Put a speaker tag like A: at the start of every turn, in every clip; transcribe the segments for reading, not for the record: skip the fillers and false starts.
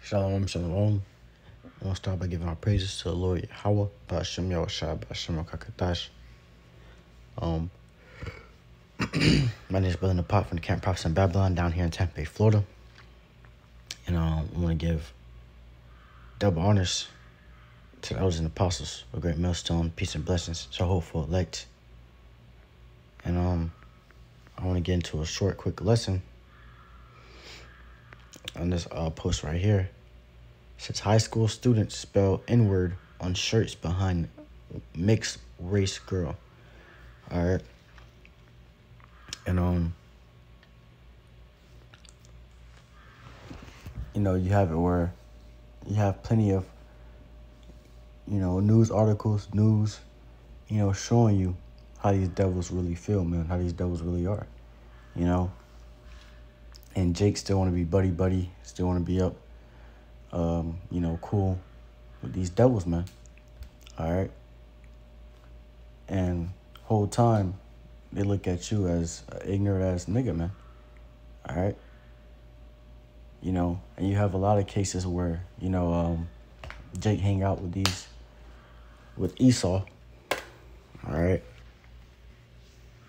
A: Shalom, shalom. I want to start by giving our praises to the Lord Yahweh, Ba'ashem Yahushua, Ba'ashem Rakakatash. My name is Brother Napat from the Camp Prophets in Babylon down here in Tampa Bay, Florida. And I want to give double honors to the elders and apostles, a great millstone, peace and blessings, so hopeful elect. And I want to get into a short, quick lesson on this post right here. It says high school students spell N-word on shirts behind mixed race girl. All right. And you have it where you have plenty of news articles, showing you how these devils really feel, man, how these devils really are, and Jake still want to be buddy, still want to be up, cool with these devils, man. All right. And whole time they look at you as an ignorant ass nigga, man. All right. And you have a lot of cases where, Jake hang out with Esau. All right.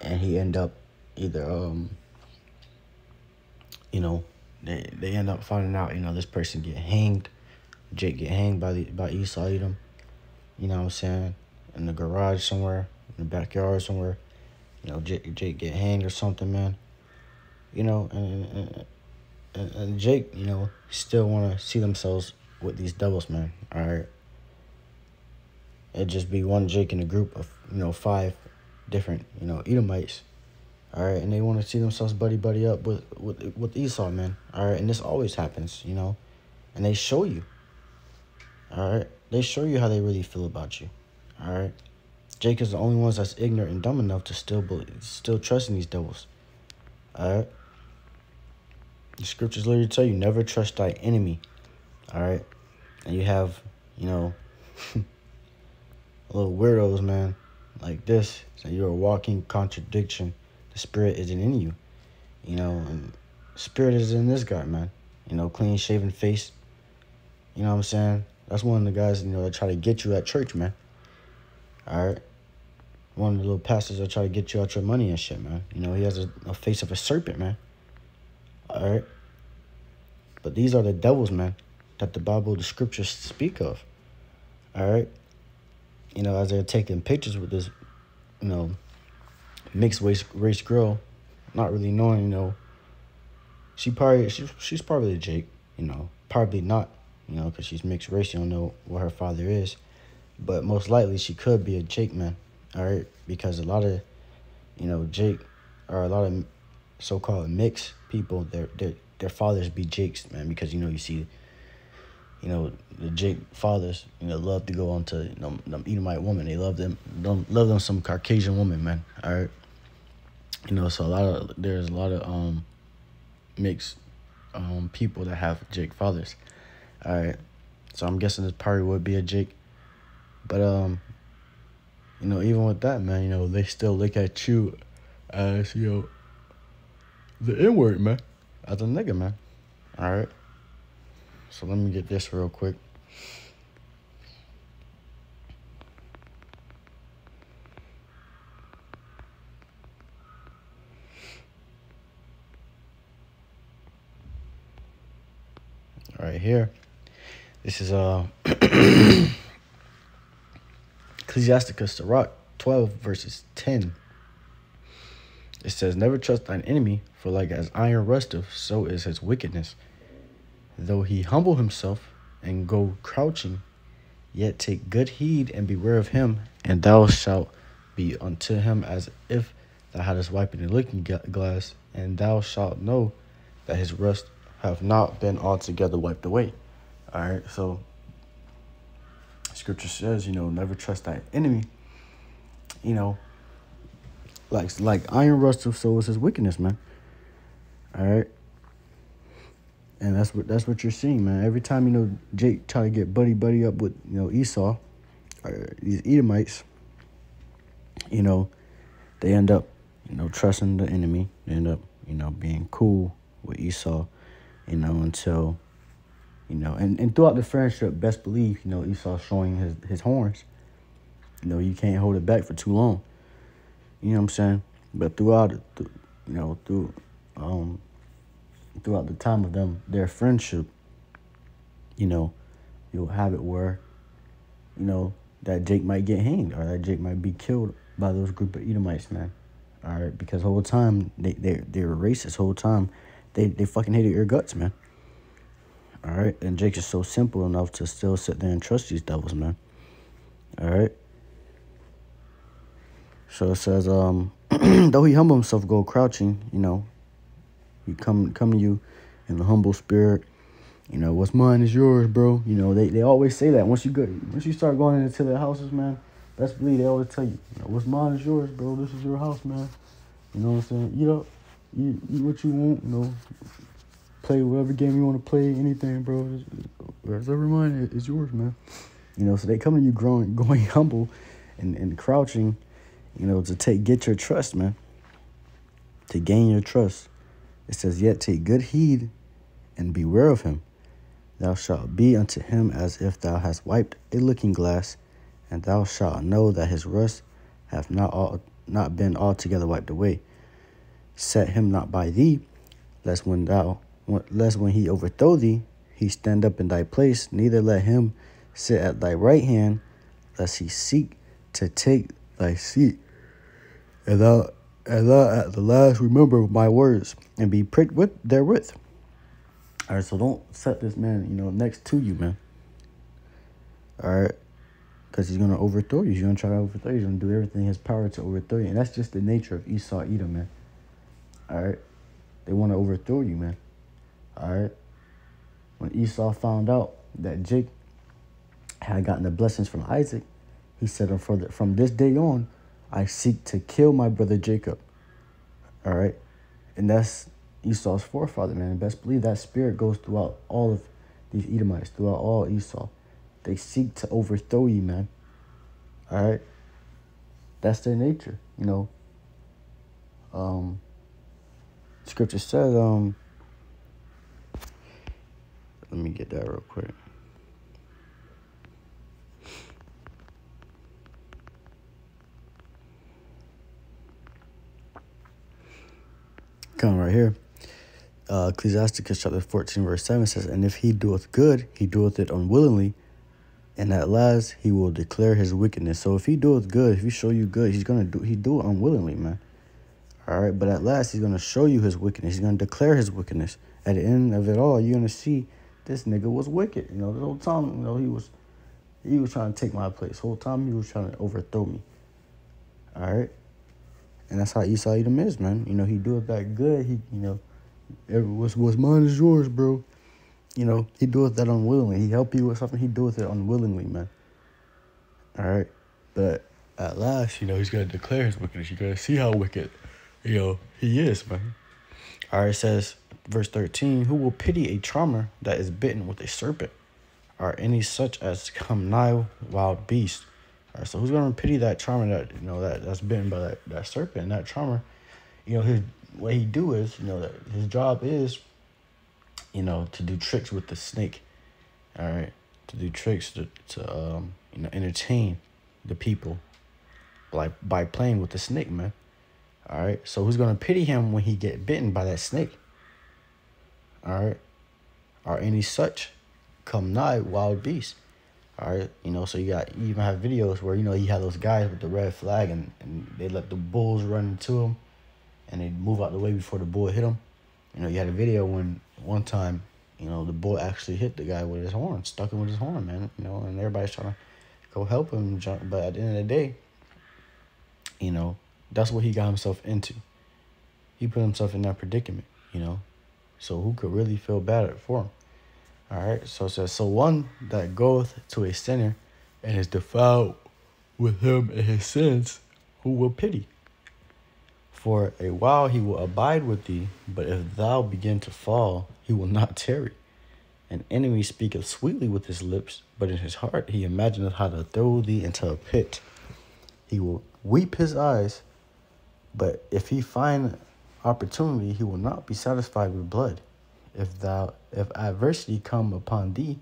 A: And he end up either, they end up finding out, this person get hanged. Jake get hanged by Esau Edom. You know what I'm saying? In the garage somewhere, in the backyard somewhere. Jake get hanged or something, man. And Jake, still want to see themselves with these devils, man. All right. It'd just be one Jake in a group of, 5 different, Edomites. All right. And they want to see themselves buddy up with Esau, man. All right. And this always happens, and they show you. All right. They show you how they really feel about you. All right. Jake is the only ones that's ignorant and dumb enough to still trust in these devils. All right. The scriptures literally tell you, never trust thy enemy. All right. And you have, little weirdos, man, like this. So you're a walking contradiction. The spirit isn't in you, and spirit is in this guy, man. Clean shaven face. You know what I'm saying? That's one of the guys, that try to get you at church, man. All right. One of the little pastors that try to get you out your money and shit, man. He has a face of a serpent, man. All right. But these are the devils, man, that the Bible, the scriptures speak of. All right. As they're taking pictures with this, mixed race girl, not really knowing, she's probably a Jake, probably not, because she's mixed race. You don't know what her father is. But most likely she could be a Jake, man. All right. Because a lot of, Jake, or a lot of so-called mixed people, their fathers be Jakes, man. Because, you see, the Jake fathers, love to go on to, them Edomite women. They love them some Caucasian woman, man. All right. So there's a lot of mixed people that have Jake fathers. All right. So I'm guessing this probably would be a Jake. But, even with that, man, they still look at you as, the N-word, man. As a nigga, man. All right. So let me get this real quick. Right here. This is Ecclesiasticus Sirach 12 verses 10. It says, never trust thine enemy, for like as iron rusteth, so is his wickedness. Though he humble himself and go crouching, yet take good heed and beware of him, and thou shalt be unto him as if thou hadst wiped in a looking glass, and thou shalt know that his rust have not been altogether wiped away. All right, so scripture says, never trust thy enemy. Like iron rusteth, so is his wickedness, man. All right. And that's what you're seeing, man. Every time, Jake try to get buddy up with, Esau, or these Edomites, they end up, trusting the enemy. They end up, being cool with Esau, until, You know, and throughout the friendship, best believe, you know, Esau showing his horns. You know, you can't hold it back for too long. You know what I'm saying? But throughout it, you know, throughout the time of their friendship, you know, you'll have it where, you know, that Jake might get hanged or that Jake might be killed by those group of Edomites, man. All right, because the whole time they were racist. Whole time they fucking hated your guts, man. All right, and Jake is so simple enough to still sit there and trust these devils, man. All right. So it says, though he humble himself, go crouching, you know, he come to you in the humble spirit. You know, what's mine is yours, bro. You know, they always say that once you start going into their houses, man. Best believe they always tell you, you know, what's mine is yours, bro. This is your house, man. You know what I'm saying? Eat what you want. You know, play whatever game you want to play. Anything, bro. Whatever mine is yours, man. You know, so they come to you going humble, and crouching. You know, to get your trust, man. To gain your trust. It says, yet take good heed and beware of him. Thou shalt be unto him as if thou hast wiped a looking glass, and thou shalt know that his rust hath not been altogether wiped away. Set him not by thee, lest when he overthrow thee, he stand up in thy place. Neither let him sit at thy right hand, lest he seek to take thy seat. And thou at the last remember my words, and be pricked therewith. All right, so don't set this man, you know, next to you, man. All right, because he's going to overthrow you. He's going to try to overthrow you. He's going to do everything in his power to overthrow you. And that's just the nature of Esau, Edom, man. All right, they want to overthrow you, man. All right, when Esau found out that Jake had gotten the blessings from Isaac, he said, from this day on, I seek to kill my brother Jacob. All right, and that's Esau's forefather, man. And best believe that spirit goes throughout all of these Edomites, throughout all Esau. They seek to overthrow you, man. All right, that's their nature, you know. Scripture says, let me get that real quick. Come right here. Ecclesiasticus chapter 14, verse 7 says, and if he doeth good, he doeth it unwillingly, and at last he will declare his wickedness. So if he doeth good, if he show you good, he do it unwillingly, man. All right, but at last he's going to show you his wickedness. He's going to declare his wickedness. At the end of it all, you're going to see this nigga was wicked. You know, the whole time, you know, he was trying to take my place. The whole time he was trying to overthrow me. All right. And that's how Esau Edom is, man. You know, he do it that good. He, you know, what's mine is yours, bro. You know, he do it that unwillingly. He help you with something, he do it unwillingly, man. All right. But at last, you know, he's going to declare his wickedness. You're going to see how wicked, you know, he is, man. All right, it says, verse 13, who will pity a charmer that is bitten with a serpent? Or any such as come nigh wild beast? All right, so who's going to pity that charmer that, you know, that's bitten by that serpent? And that charmer, you know, what he do is, you know, that his job is, you know, to do tricks with the snake. All right, to do tricks to you know, entertain the people, like by playing with the snake, man. All right, so who's going to pity him when he get bitten by that snake? All right, or any such come nigh wild beast. All right, you know, so you even have videos where, you know, you have those guys with the red flag and they let the bulls run into them and they move out the way before the bull hit them. You know, you had a video when one time, you know, the bull actually hit the guy with his horn, stuck him with his horn, man. You know, and everybody's trying to go help him, but at the end of the day, you know, that's what he got himself into. He put himself in that predicament, you know. So who could really feel bad for him? All right, so it says, so one that goeth to a sinner and is defiled with him and his sins, who will pity? For a while he will abide with thee, but if thou begin to fall, he will not tarry. An enemy speaketh sweetly with his lips, but in his heart he imagineth how to throw thee into a pit. He will weep his eyes, but if he find opportunity, he will not be satisfied with blood. if adversity come upon thee,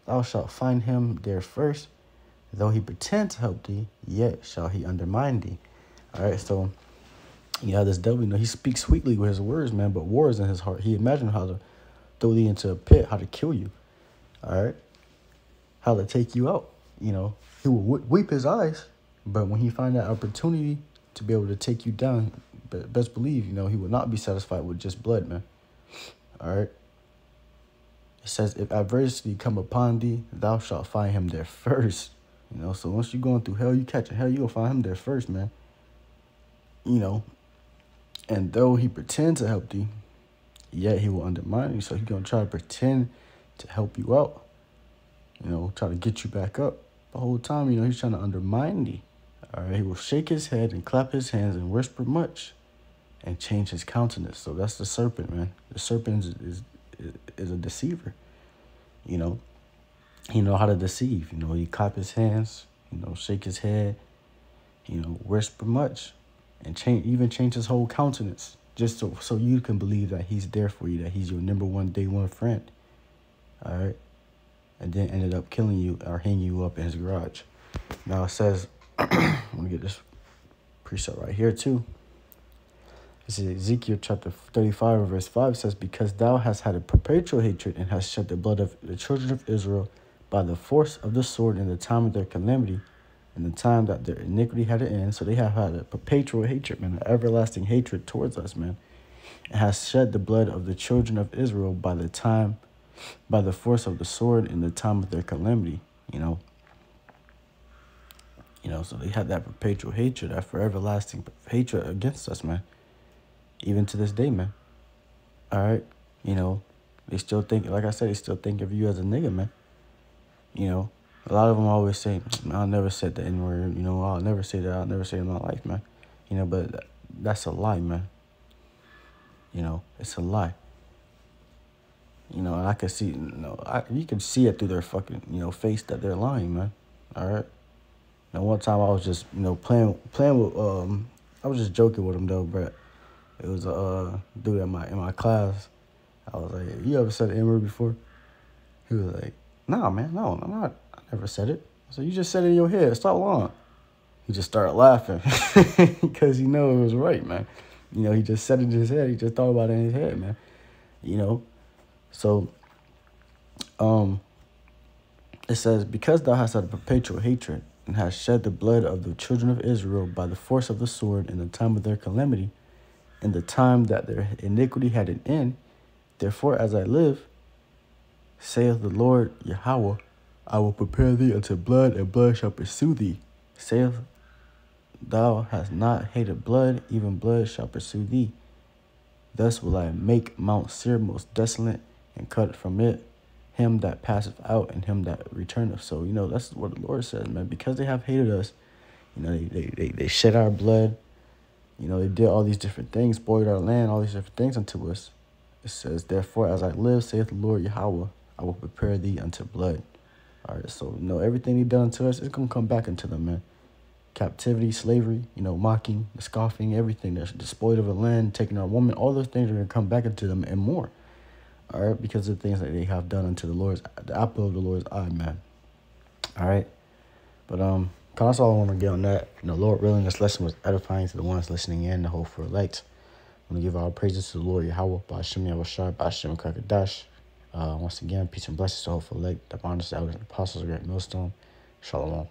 A: thou shalt find him there first. Though he pretend to help thee, yet shall he undermine thee. All right, so you have this devil, he speaks sweetly with his words, man, but war is in his heart. He imagined how to throw thee into a pit, how to kill you, all right, how to take you out. He will weep his eyes, but when he find that opportunity to be able to take you down, best believe, he will not be satisfied with just blood, man. All right. It says, if adversity come upon thee, thou shalt find him there first. So once you're going through hell, you catching hell, you'll find him there first, man. And though he pretend to help thee, yet he will undermine you. So he's going to try to pretend to help you out, try to get you back up. The whole time, he's trying to undermine thee. All right, he will shake his head and clap his hands and whisper much and change his countenance. So that's the serpent, man. The serpent is a deceiver. He know how to deceive. He clap his hands, shake his head, whisper much, and change his whole countenance, just so you can believe that he's there for you, that he's your number one day one friend. All right, and then ended up killing you or hanging you up in his garage. Now it says, I'm gonna get this precept right here too. This is Ezekiel chapter 35, verse 5 says, because thou hast had a perpetual hatred and hast shed the blood of the children of Israel by the force of the sword in the time of their calamity, in the time that their iniquity had an end. So they have had a perpetual hatred, man, an everlasting hatred towards us, man. And has shed the blood of the children of Israel by the force of the sword in the time of their calamity, so they had that perpetual hatred, that for everlasting hatred against us, man. Even to this day, man. All right. They still think, like I said, they still think of you as a nigga, man. A lot of them always say, I'll never say the N-word, I'll never say that, I'll never say it in my life, man. But that's a lie, man. It's a lie. And I could see, you can see it through their fucking, face that they're lying, man. All right. Now, one time I was just, playing with, I was just joking with him, though, but it was a dude in my class. I was like, you ever said the N-word before? He was like, nah, man, no, I'm not. I never said it. So you just said it in your head. Stop lying. He just started laughing because it was right, man. He just said it in his head. He just thought about it in his head, man. So, it says, because thou hast had a perpetual hatred and hast shed the blood of the children of Israel by the force of the sword in the time of their calamity, in the time that their iniquity had an end, therefore, as I live, saith the Lord Yahweh, I will prepare thee unto blood, and blood shall pursue thee. Saith, thou hast not hated blood, even blood shall pursue thee. Thus will I make Mount Seir most desolate, and cut from it him that passeth out, and him that returneth. So, that's what the Lord says, man. Because they have hated us, they shed our blood. They did all these different things, spoiled our land, all these different things unto us. It says, therefore, as I live, saith the Lord Yahweh, I will prepare thee unto blood. All right, so, everything they done unto us, it's going to come back into them, man. Captivity, slavery, mocking, scoffing, everything. They're despoiled of the land, taking our woman. All those things are going to come back into them and more. All right, because of the things that they have done unto the apple of the Lord's eye, man. All right, but that's all I want to get on that. Lord willing, this lesson was edifying to the ones listening in, the hope for elect. I want to give all praises to the Lord Yahweh, Ba'ashem Yahushua, Ba'ashem Kakadash. Once again, peace and blessings to the hope for elect, the bonders, the elders, and apostles, great millstone. Shalom.